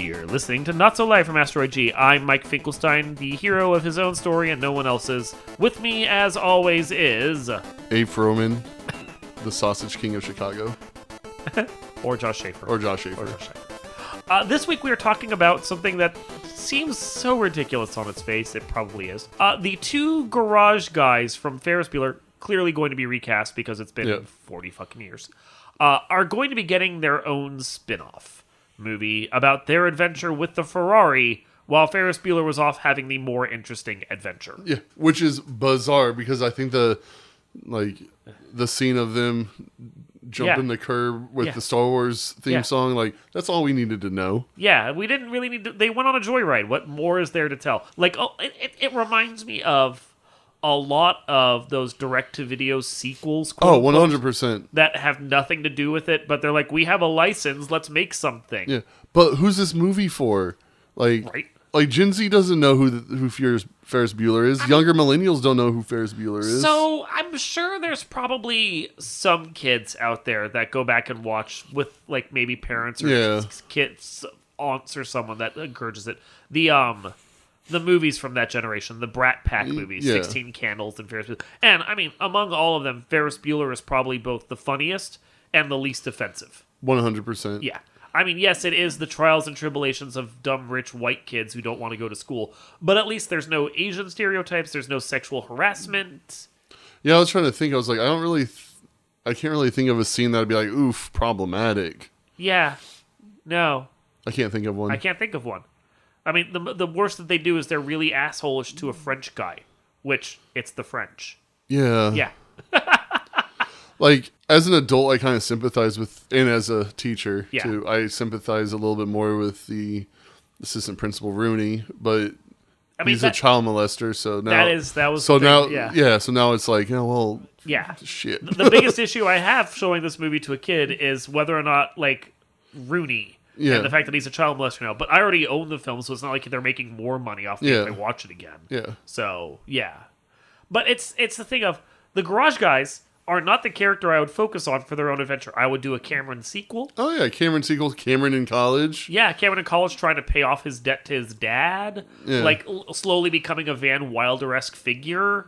You're listening to Not So Live from Asteroid G. I'm Mike Finkelstein, the hero of his own story and no one else's. With me, as always, is... Abe Froman, the Sausage King of Chicago. Or Josh Schaefer. This week we are talking about something that seems so ridiculous on its face. It probably is. The two garage guys from Ferris Bueller, clearly going to be recast because it's been 40 fucking years, are going to be getting their own spin-off movie about their adventure with the Ferrari while Ferris Bueller was off having the more interesting adventure. Yeah, which is bizarre because I think the scene of them jumping the curb with the Star Wars theme song, that's all we needed to know. Yeah, we didn't really need to... They went on a joyride. What more is there to tell? It reminds me of a lot of those direct-to-video sequels, 100%. That have nothing to do with it, but they're like, we have a license, let's make something. Yeah, but who's this movie for? Right? Like, Gen Z doesn't know who Ferris Bueller is. Younger millennials don't know who Ferris Bueller is. So, I'm sure there's probably some kids out there that go back and watch with, maybe parents or kids, aunts or someone that encourages it. The movies from that generation, the Brat Pack movies, 16 Candles and Ferris Bueller. And, among all of them, Ferris Bueller is probably both the funniest and the least offensive. 100%. Yeah. Yes, it is the trials and tribulations of dumb, rich, white kids who don't want to go to school. But at least there's no Asian stereotypes, there's no sexual harassment. Yeah, I was trying to think. I was like, I can't really think of a scene that would be like, oof, problematic. Yeah. No. I can't think of one. The worst that they do is they're really asshole-ish to a French guy, which it's the French. Yeah. Yeah. As an adult, I kind of sympathize with, and as a teacher, too, I sympathize a little bit more with the assistant principal Rooney, but he's a child molester, so now... So now it's like, shit. The biggest issue I have showing this movie to a kid is whether or not, Rooney... Yeah. And the fact that he's a child molester now. But I already own the film, so it's not like they're making more money off me if I watch it again. Yeah. So, yeah. But it's the thing of, the Garage Guys are not the character I would focus on for their own adventure. I would do a Cameron sequel. Oh, yeah, Cameron sequel. Cameron in college. Yeah, Cameron in college trying to pay off his debt to his dad. Yeah. Slowly becoming a Van Wilder-esque figure.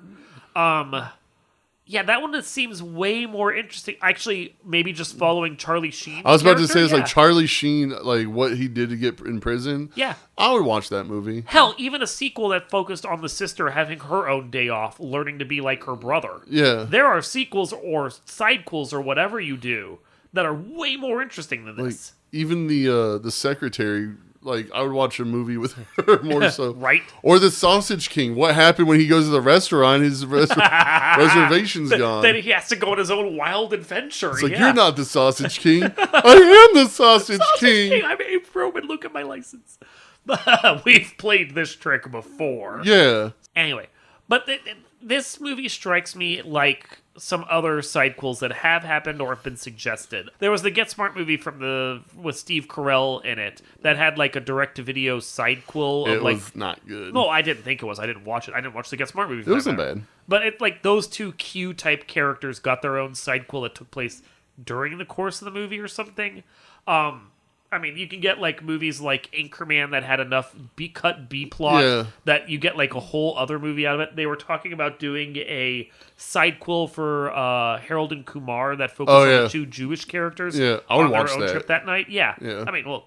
Yeah, that one seems way more interesting. Actually, maybe just following Charlie Sheen. I was about to say, it's like Charlie Sheen, what he did to get in prison. Yeah. I would watch that movie. Hell, even a sequel that focused on the sister having her own day off, learning to be like her brother. Yeah. There are sequels or sidequels or whatever you do that are way more interesting than this. Even the secretary... I would watch a movie with her more so. Right. Or the Sausage King. What happened when he goes to the restaurant? His reservation's gone. Then he has to go on his own wild adventure. It's you're not the Sausage King. I am the Sausage King. I'm Abe Froman. Look at my license. We've played this trick before. Yeah. Anyway, but this movie strikes me like some other sidequels that have happened or have been suggested. There was the Get Smart movie with Steve Carell in it that had a direct-to-video sidequel. It was not good. No, I didn't think it was. I didn't watch it. I didn't watch the Get Smart movie. It wasn't bad. But those two Q-type characters got their own sidequel that took place during the course of the movie or something. You can get movies like Anchorman that had enough B-cut B-plot that you get a whole other movie out of it. They were talking about doing a sidequel for Harold and Kumar that focused on the two Jewish characters. Yeah, I would watch their own that. trip that night. Yeah.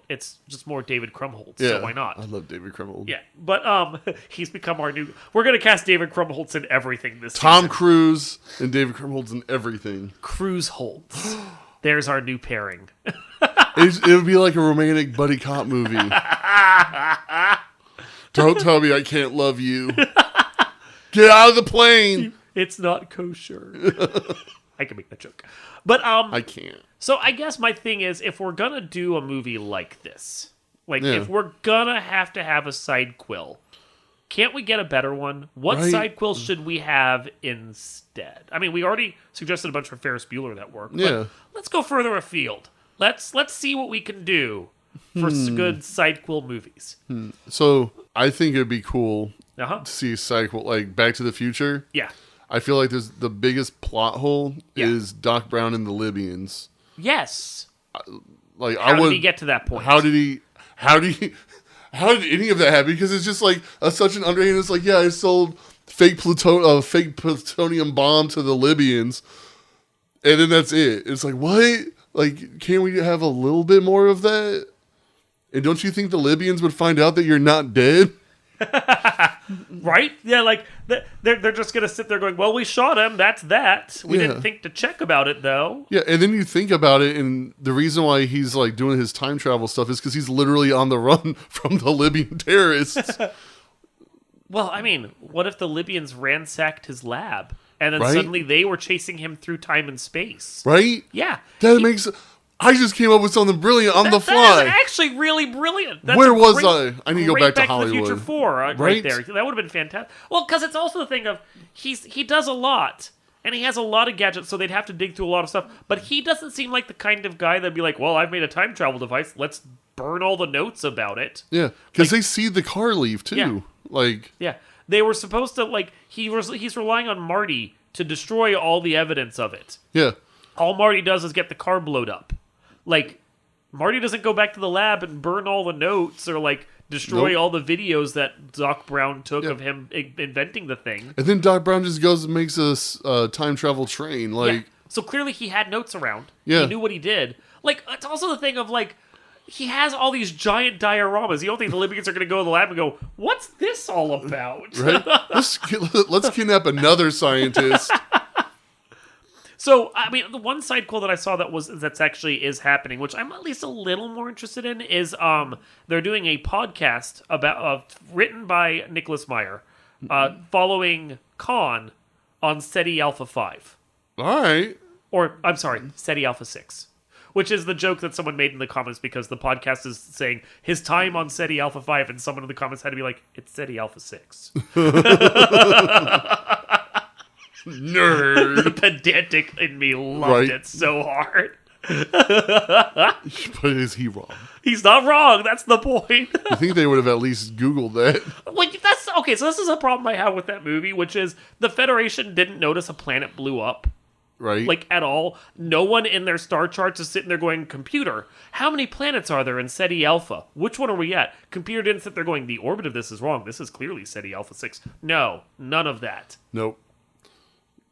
It's just more David Krumholtz, so why not? I love David Krumholtz. Yeah, but he's become our new... We're going to cast David Krumholtz in everything this Tom season. Cruise and David Krumholtz in everything. Cruise Holtz. There's our new pairing. It would be like a romantic buddy cop movie. Don't tell me I can't love you. Get out of the plane. It's not kosher. I can make that joke. But I can't. So I guess my thing is, if we're going to do a movie like this, if we're going to have a sidequel, can't we get a better one? What sidequel should we have instead? We already suggested a bunch for Ferris Bueller that work. But let's go further afield. Let's see what we can do for good sidequel movies. So I think it'd be cool to see a sidequel like Back to the Future. Yeah. I feel like there's the biggest plot hole is Doc Brown and the Libyans. Yes. How did he get to that point? How did how did any of that happen? Because it's just like such an underhand. It's like, yeah, I sold fake plutonium bomb to the Libyans, and then that's it. It's like, what? Like, can't we have a little bit more of that? And don't you think the Libyans would find out that you're not dead? Right? Yeah, like, they're just going to sit there going, well, we shot him, that's that. We didn't think to check about it, though. Yeah, and then you think about it, and the reason why he's, like, doing his time travel stuff is because he's literally on the run from the Libyan terrorists. Well, I mean, what if the Libyans ransacked his lab, and then right? suddenly they were chasing him through time and space? Right? Yeah. That makes... I just came up with something brilliant on the fly. That is actually really brilliant. Where was I? I need to go back to Hollywood. Back to the Future 4 right there. That would have been fantastic. Well, because it's also the thing of, he does a lot, and he has a lot of gadgets, so they'd have to dig through a lot of stuff. But he doesn't seem like the kind of guy that'd be like, well, I've made a time travel device, let's burn all the notes about it. Yeah, because they see the car leave, too. Yeah. Like... Yeah. They were supposed to, like, he's relying on Marty to destroy all the evidence of it. Yeah. All Marty does is get the car blowed up. Like, Marty doesn't go back to the lab and burn all the notes or, like, destroy all the videos that Doc Brown took of him inventing the thing. And then Doc Brown just goes and makes a time travel train. Like, yeah. So clearly he had notes around. Yeah. He knew what he did. Like, it's also the thing of, like, he has all these giant dioramas. You don't think the Libyans are going to go to the lab and go, what's this all about? Right? Let's kidnap another scientist. So, I mean, the one side quote that I saw that's actually is happening, which I'm at least a little more interested in, is they're doing a podcast about written by Nicholas Meyer, following Khan on SETI Alpha 5. All right. Or, I'm sorry, SETI Alpha 6. Which is the joke that someone made in the comments because the podcast is saying his time on SETI Alpha 5, and someone in the comments had to be like, it's SETI Alpha 6. Nerd. The pedantic in me loved it so hard. But is he wrong? He's not wrong. That's the point. I think they would have at least Googled that. Okay, so this is a problem I have with that movie, which is the Federation didn't notice a planet blew up. Right. Like, at all. No one in their star charts is sitting there going, computer, how many planets are there in SETI Alpha? Which one are we at? Computer didn't sit there going, the orbit of this is wrong. This is clearly SETI Alpha 6. No, none of that. Nope.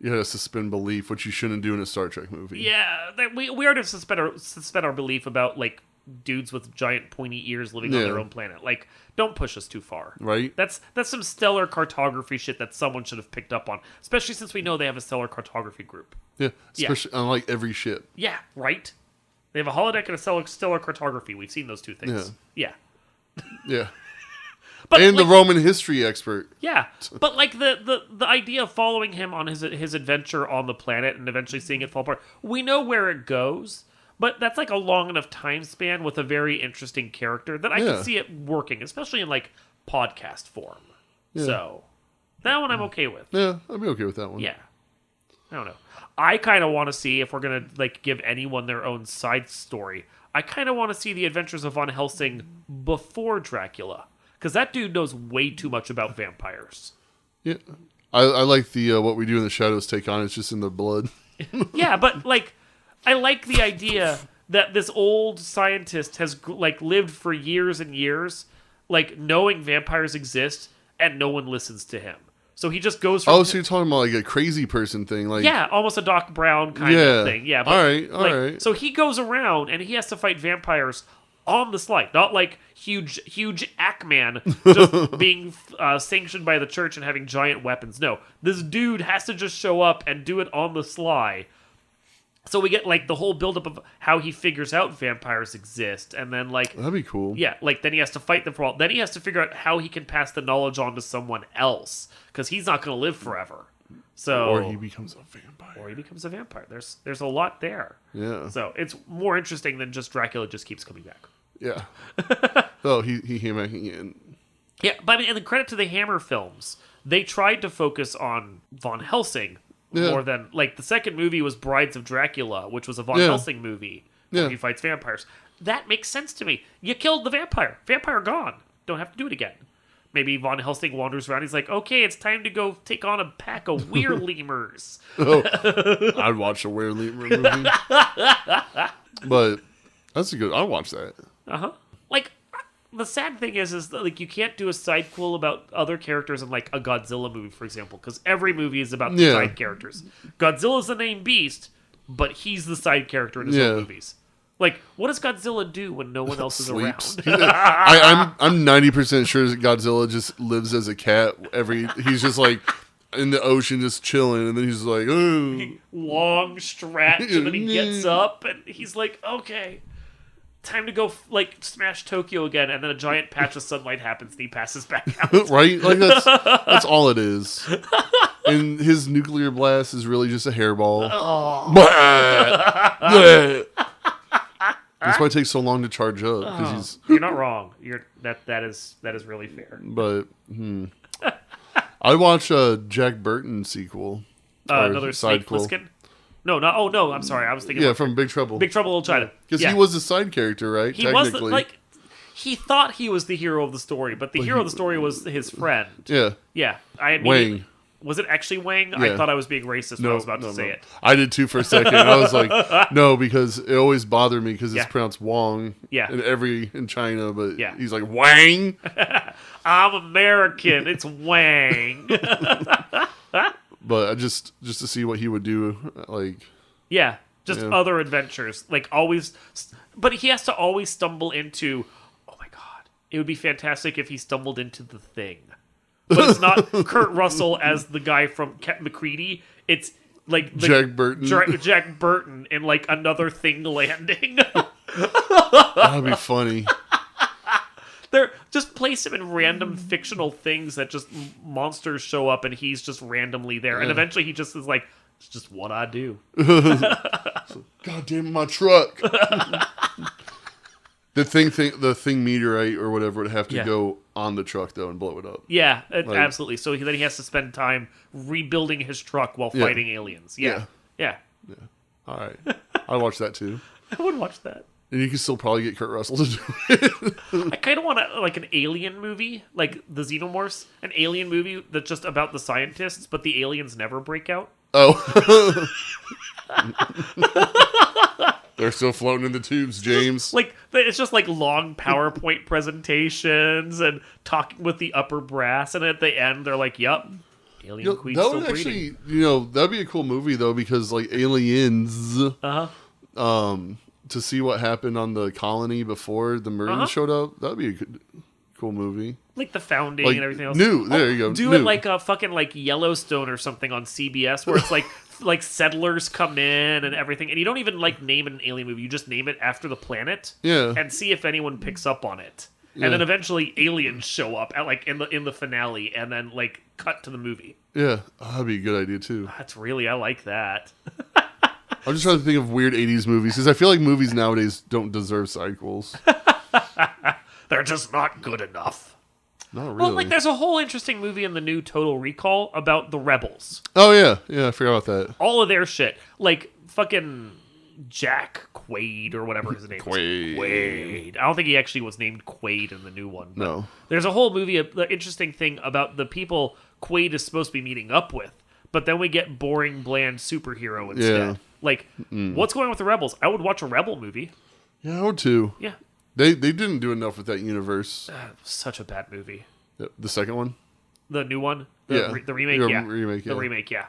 You gotta suspend belief, which you shouldn't do in a Star Trek movie. Yeah, we already suspend our belief about, like, dudes with giant pointy ears living on their own planet. Like, don't push us too far. Right? That's some stellar cartography shit that someone should have picked up on. Especially since we know they have a stellar cartography group. Yeah, especially on, like, every ship. Yeah, right? They have a holodeck and a stellar cartography. We've seen those two things. Yeah. Yeah. But, and like, the Roman history expert. Yeah, but like the idea of following him on his adventure on the planet and eventually seeing it fall apart, we know where it goes, but that's like a long enough time span with a very interesting character that I can see it working, especially in like podcast form. Yeah. So that one I'm okay with. Yeah, I'd be okay with that one. Yeah, I don't know. I kind of want to see if we're gonna like give anyone their own side story. I kind of want to see the adventures of Van Helsing before Dracula. Because that dude knows way too much about vampires. Yeah. I like the What We Do in the Shadows take on. It's just in the blood. Yeah, but, like, I like the idea that this old scientist has, like, lived for years and years, like, knowing vampires exist, and no one listens to him. So he just goes from... Oh, so you're talking about, like, a crazy person thing. Like, yeah, almost a Doc Brown kind of thing. Yeah, but, all right. So he goes around, and he has to fight vampires on the slide, not like huge Ackman just being sanctioned by the church and having giant weapons. No, this dude has to just show up and do it on the sly. So we get like the whole buildup of how he figures out vampires exist, and then like that'd be cool. Yeah, like then he has to fight them for all. Then he has to figure out how he can pass the knowledge on to someone else because he's not going to live forever. So or he becomes a vampire. There's a lot there. Yeah. So it's more interesting than just Dracula just keeps coming back. Yeah. Oh, he came back again. Yeah, but I mean, and the credit to the Hammer films, they tried to focus on Van Helsing more than like the second movie was Brides of Dracula, which was a Van Helsing movie where he fights vampires. That makes sense to me. You killed the vampire. Vampire gone. Don't have to do it again. Maybe Van Helsing wanders around. He's like, okay, it's time to go take on a pack of weird lemurs. Oh, I'd watch a weird lemur movie. But that's a good. I'd watch that. Uh-huh. Like, the sad thing is that, like, you can't do a sidequel about other characters in, like, a Godzilla movie, for example, because every movie is about the side characters. Godzilla's the named beast, but he's the side character in his own movies. Like, what does Godzilla do when no one else is around? I'm 90% sure Godzilla just lives as a cat. He's just like in the ocean, just chilling, and then he's like, "Oh, long stretch," and then he gets up, and he's like, "Okay, time to go like smash Tokyo again." And then a giant patch of sunlight happens, and he passes back out. Right? Like that's all it is. And his nuclear blast is really just a hairball. That's why it takes so long to charge up. Because You're not wrong. That is really fair. But I watched a Jack Burton sequel. Another Snake Plissken? No. I'm sorry. I was thinking. From Big Trouble. Big Trouble in Little China. Because he was the side character, right? He was he thought he was the hero of the story, but the hero of the story was his friend. Yeah. Yeah. Wang. Was it actually Wang? Yeah. I thought I was being racist when I was about to say it. I did too for a second. I was like, no, because it always bothered me because it's pronounced Wong in China, but he's like, Wang? I'm American. It's Wang. But just to see what he would do, like... Yeah, other adventures. Like, always... But he has to always stumble into... Oh my god. It would be fantastic if he stumbled into The Thing. But it's not Kurt Russell as the guy from McCready. It's like Jack Burton. Jack Burton in like another thing landing. That'd be funny. Just place him in random fictional things that just monsters show up and he's just randomly there. And eventually he just is like, it's just what I do. God damn my truck. The thing meteorite or whatever would have to go on the truck though and blow it up. Yeah, absolutely. So then he has to spend time rebuilding his truck while fighting aliens. Yeah. All right, I watch that too. I would watch that. And you can still probably get Kurt Russell to do it. I kind of want like an alien movie, like the Xenomorphs, an alien movie that's just about the scientists, but the aliens never break out. Oh. They're still floating in the tubes, James. It's just like long PowerPoint presentations and talking with the upper brass, and at the end they're like, "Yup, alien queen still breeding." That would actually, that'd be a cool movie though, because like aliens, to see what happened on the colony before the Marines showed up, that'd be a cool movie. Like the founding and everything else. There you go. Do it like a fucking like Yellowstone or something on CBS, where it's like settlers come in and everything, and you don't even like name it an alien movie. You just name it after the planet, and see if anyone picks up on it. Yeah. And then eventually aliens show up at like in the finale, and then like cut to the movie. Yeah, that'd be a good idea too. I like that. I'm just trying to think of weird 80s movies, because I feel like movies nowadays don't deserve sequels. They're just not good enough. Not really. Well, there's a whole interesting movie in the new Total Recall about the rebels. Oh, yeah, I forgot about that. All of their shit. Like, fucking Jack Quaid, or whatever his name is. Quaid. I don't think he actually was named Quaid in the new one. No. There's a whole movie, the interesting thing about the people Quaid is supposed to be meeting up with, but then we get boring, bland superhero instead. Yeah. What's going on with the rebels? I would watch a rebel movie. Yeah, I would too. Yeah. They didn't do enough with that universe. Such a bad movie. The second one? The new one? The remake, The remake, yeah.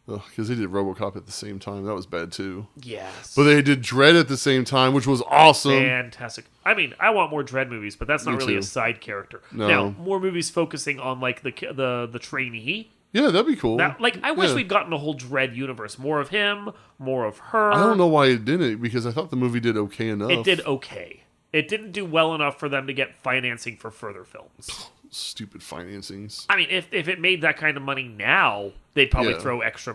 Because they did RoboCop at the same time. That was bad too. Yes. But they did Dredd at the same time, which was awesome. Fantastic. I mean, I want more Dredd movies, but that's not really a side character. No. Now, more movies focusing on like the trainee. Yeah, that'd be cool. I wish we'd gotten a whole Dredd universe. More of him, more of her. I don't know why it didn't, because I thought the movie did okay enough. It did okay. It didn't do well enough for them to get financing for further films. Stupid financings. I mean, if it made that kind of money now, they'd probably throw extra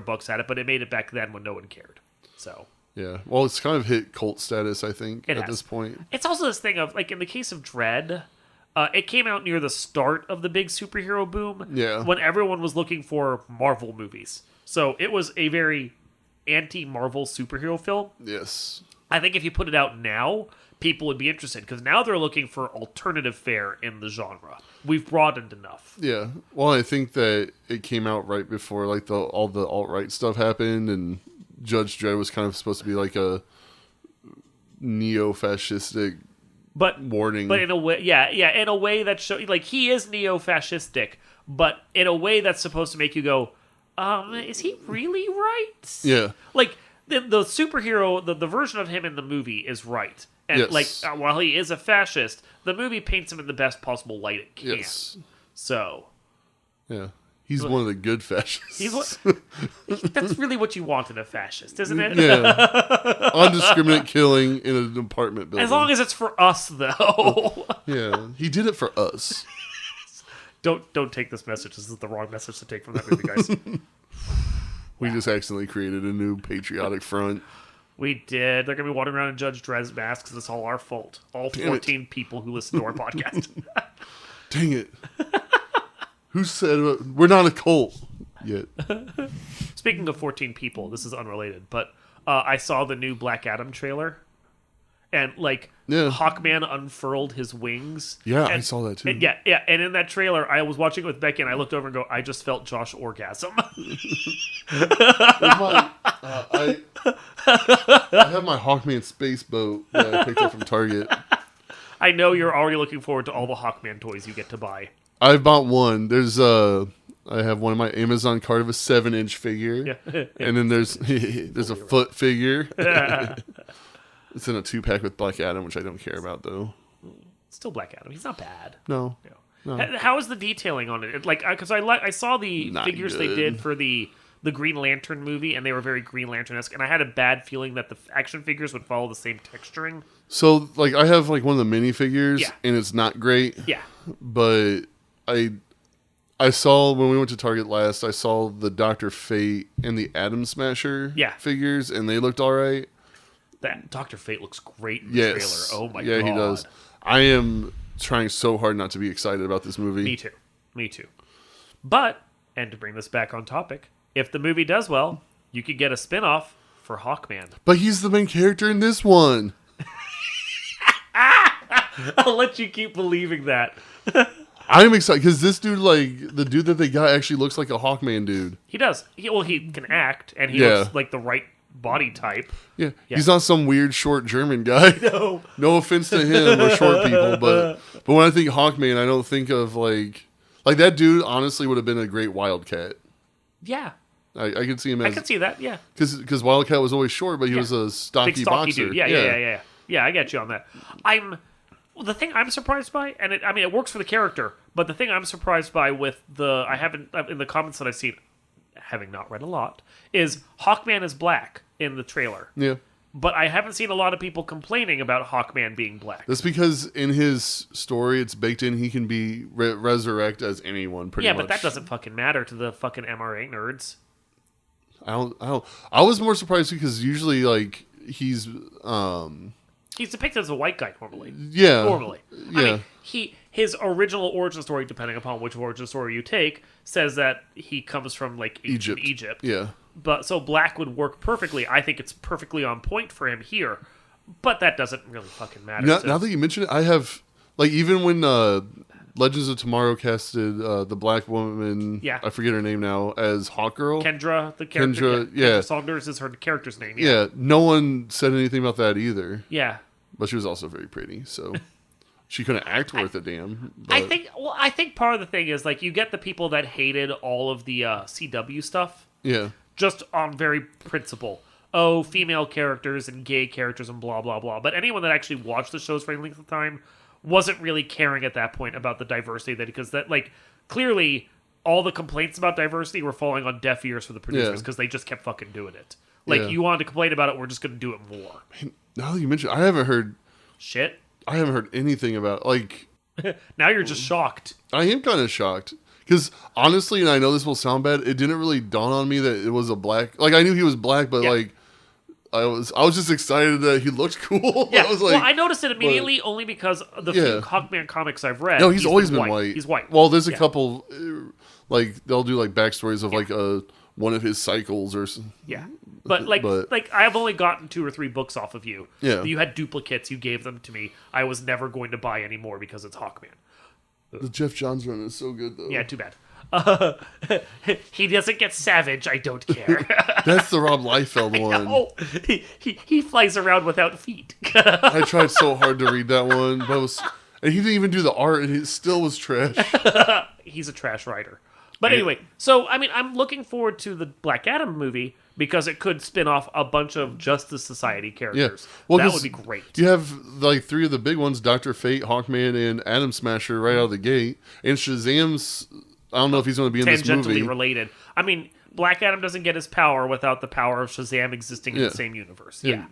bucks at it, but it made it back then when no one cared. So yeah, well, it's kind of hit cult status, I think, at this point. It's also this thing of, like, in the case of Dredd, it came out near the start of the big superhero boom. Yeah. When everyone was looking for Marvel movies. So it was a very anti-Marvel superhero film. Yes. I think if you put it out now, people would be interested, because now they're looking for alternative fare in the genre. We've broadened enough. Yeah. Well, I think that it came out right before like all the alt-right stuff happened, and Judge Dredd was kind of supposed to be like a neo-fascistic warning. But in a way, in a way that like he is neo-fascistic, but in a way that's supposed to make you go, is he really right? Yeah. Like the superhero, the version of him in the movie is right. And like while he is a fascist, the movie paints him in the best possible light it can. Yes. So. Yeah. He's one of the good fascists. That's really what you want in a fascist, isn't it? Yeah. Indiscriminate killing in an apartment building. As long as it's for us, though. Yeah. He did it for us. Don't take this message. This is the wrong message to take from that movie, guys. We just accidentally created a new patriotic front. We did. They're going to be wandering around in Judge Dredd's masks, and it's all our fault. All 14 people who listen to our podcast. Dang it. Who said we're not a cult yet? Speaking of 14 people, this is unrelated, but I saw the new Black Adam trailer, and Hawkman unfurled his wings. Yeah, I saw that too. And, and in that trailer, I was watching it with Becky, and I looked over and go, I just felt Josh orgasm. I have my Hawkman space boat that I picked up from Target. I know you're already looking forward to all the Hawkman toys you get to buy. I've bought one. I have one in my Amazon cart of a 7-inch figure, and then there's a foot figure. It's in a 2-pack with Black Adam, which I don't care about though. Still Black Adam. He's not bad. No. How is the detailing on it? Because I saw the not figures good. they did for the Green Lantern movie, and they were very Green Lantern-esque, and I had a bad feeling that the action figures would follow the same texturing. So I have one of the minifigures, and it's not great. Yeah, but I saw when we went to Target last, I saw the Dr. Fate and the Atom Smasher figures, and they looked all right. That Dr. Fate looks great in the trailer. Oh my god. Yeah, he does. I am trying so hard not to be excited about this movie. Me too. But, and to bring this back on topic, if the movie does well, you could get a spin-off for Hawkman. But he's the main character in this one. I'll let you keep believing that. I'm excited because this dude, the dude that they got, actually looks like a Hawkman dude. He does. He can act, and he looks like the right body type. Yeah. He's not some weird short German guy. No offense to him or short people, but when I think Hawkman, I don't think of like that dude. Honestly, would have been a great Wildcat. Yeah. I could see him as... I could see that, yeah. Because Wildcat was always short, but he was a stocky boxer. Dude. Yeah, I get you on that. The thing I'm surprised by, and it works for the character, but the thing I'm surprised by with in the comments that I've seen, having not read a lot, is Hawkman is black in the trailer. Yeah. But I haven't seen a lot of people complaining about Hawkman being black. That's because in his story, it's baked in he can be resurrect as anyone, pretty much. Yeah, but that doesn't fucking matter to the fucking MRA nerds. I was more surprised because usually, he's depicted as a white guy normally. Yeah. Normally. Yeah. I mean, his original origin story, depending upon which origin story you take, says that he comes from, ancient Egypt. Yeah. But so black would work perfectly. I think it's perfectly on point for him here. But that doesn't really fucking matter. Now that you mention it, I have, even when Legends of Tomorrow casted the black woman, I forget her name now, as Hawkgirl. Kendra, the character. Kendra Saunders is her character's name. Yeah, no one said anything about that either. Yeah. But she was also very pretty, so she couldn't act worth a damn. But... I think part of the thing is, you get the people that hated all of the CW stuff. Yeah. Just on very principle. Oh, female characters and gay characters and blah, blah, blah. But anyone that actually watched the shows for any length of time wasn't really caring at that point about the diversity because clearly all the complaints about diversity were falling on deaf ears for the producers because they just kept fucking doing it. You wanted to complain about it, we're just going to do it more. Man, now that you mention it, I haven't heard shit. I haven't heard anything about now you're just shocked. I am kind of shocked because honestly, and I know this will sound bad, it didn't really dawn on me that it was a black. I knew he was black, but I was just excited that he looked cool. Yeah. I noticed it immediately only because the few Hawkman comics I've read. No, he's always been white. He's white. Well, there's a couple, they'll do backstories of one of his cycles or something. Yeah. But I've only gotten 2 or 3 books off of you. Yeah. You had duplicates. You gave them to me. I was never going to buy any more because it's Hawkman. The Jeff Johns run is so good, though. Yeah, too bad. He doesn't get savage. I don't care. That's the Rob Liefeld one. Oh, he flies around without feet. I tried so hard to read that one, but and he didn't even do the art, and it still was trash. He's a trash writer. But anyway, so I mean, I'm looking forward to the Black Adam movie because it could spin off a bunch of Justice Society characters. Yeah. Well, that would be great. You have like 3 of the big ones: Dr. Fate, Hawkman, and Atom Smasher right out of the gate. And Shazam's, I don't know if he's going to be in this movie. Tangentially related. I mean, Black Adam doesn't get his power without the power of Shazam existing in the same universe. Yeah.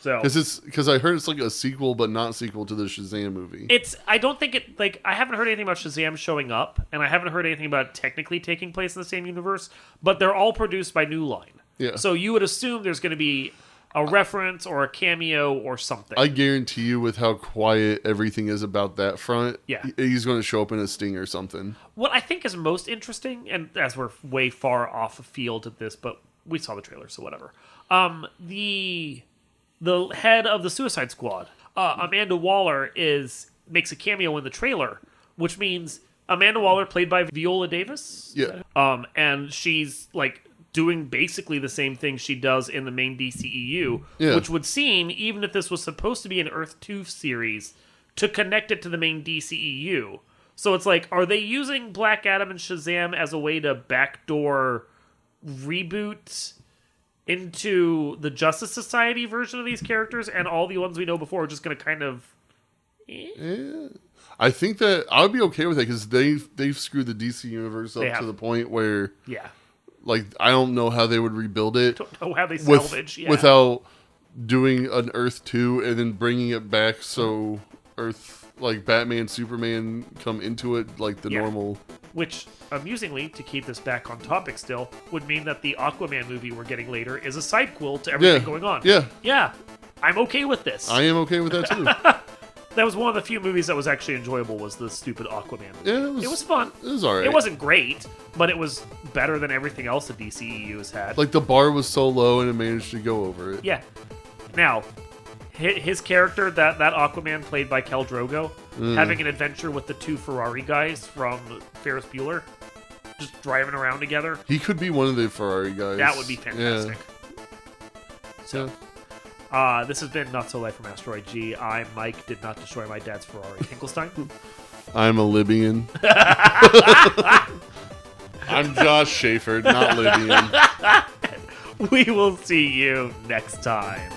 So because I heard it's like a sequel, but not sequel to the Shazam movie. I don't think it like I haven't heard anything about Shazam showing up, and I haven't heard anything about it technically taking place in the same universe. But they're all produced by New Line. Yeah. So you would assume there's going to be a reference or a cameo or something. I guarantee you, with how quiet everything is about that front, he's going to show up in a Sting or something. What I think is most interesting, and as we're way far off the field at this, but we saw the trailer, so whatever. The head of the Suicide Squad, Amanda Waller, makes a cameo in the trailer, which means Amanda Waller, played by Viola Davis. Yeah. And she's like doing basically the same thing she does in the main DCEU, which would seem, even if this was supposed to be an Earth 2 series, to connect it to the main DCEU. So it's like, are they using Black Adam and Shazam as a way to backdoor reboot into the Justice Society version of these characters, and all the ones we know before are just going to kind of... Yeah. I think that I would be okay with it, because they've screwed the DC universe up to the point where... Yeah. Like, I don't know how they would rebuild it. Don't know how they salvage, without doing an Earth 2 and then bringing it back so Earth, like Batman, Superman come into it like the normal... Which, amusingly, to keep this back on topic still, would mean that the Aquaman movie we're getting later is a sidequel to everything going on. Yeah. Yeah. I'm okay with this. I am okay with that, too. That was one of the few movies that was actually enjoyable, was the stupid Aquaman movie. Yeah, it was fun. It was alright. It wasn't great, but it was better than everything else the DCEU has had. Like, the bar was so low and it managed to go over it. Yeah. Now, his character, that Aquaman played by Khal Drogo, having an adventure with the 2 Ferrari guys from Ferris Bueller, just driving around together. He could be one of the Ferrari guys. That would be fantastic. Yeah. So, this has been Not So Live from Asteroid G. I'm Mike, did not destroy my dad's Ferrari. Finkelstein. I'm a Libyan. I'm Josh Schaefer, not Libyan. We will see you next time.